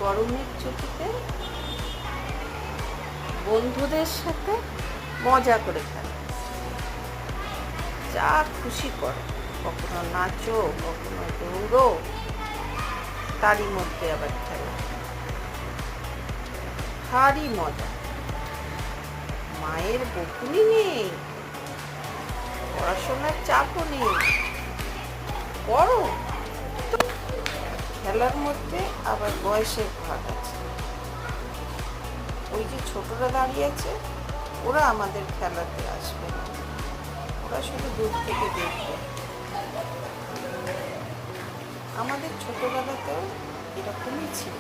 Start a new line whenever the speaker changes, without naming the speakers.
গরমের ছুটিতে বন্ধুদের সাথে মজা করে খেলো, যা খুশি করো, কখনো নাচো, কখনো দৌড়ো, তারই মধ্যে আবার খেলা, ভারী মজা। মায়ের বকুনি নেই, পড়াশোনার চাপও নেই, পড়ো। খেলার মধ্যে আবার বয়সের ভাগ আছে। ওই যে ছোটরা দাঁড়িয়ে আছে, ওরা আমাদের খেলাতে আসবে না, ওরা শুধু দূর থেকে দেখবে। আমাদের ছোটবেলাতেও এরকমই ছিল।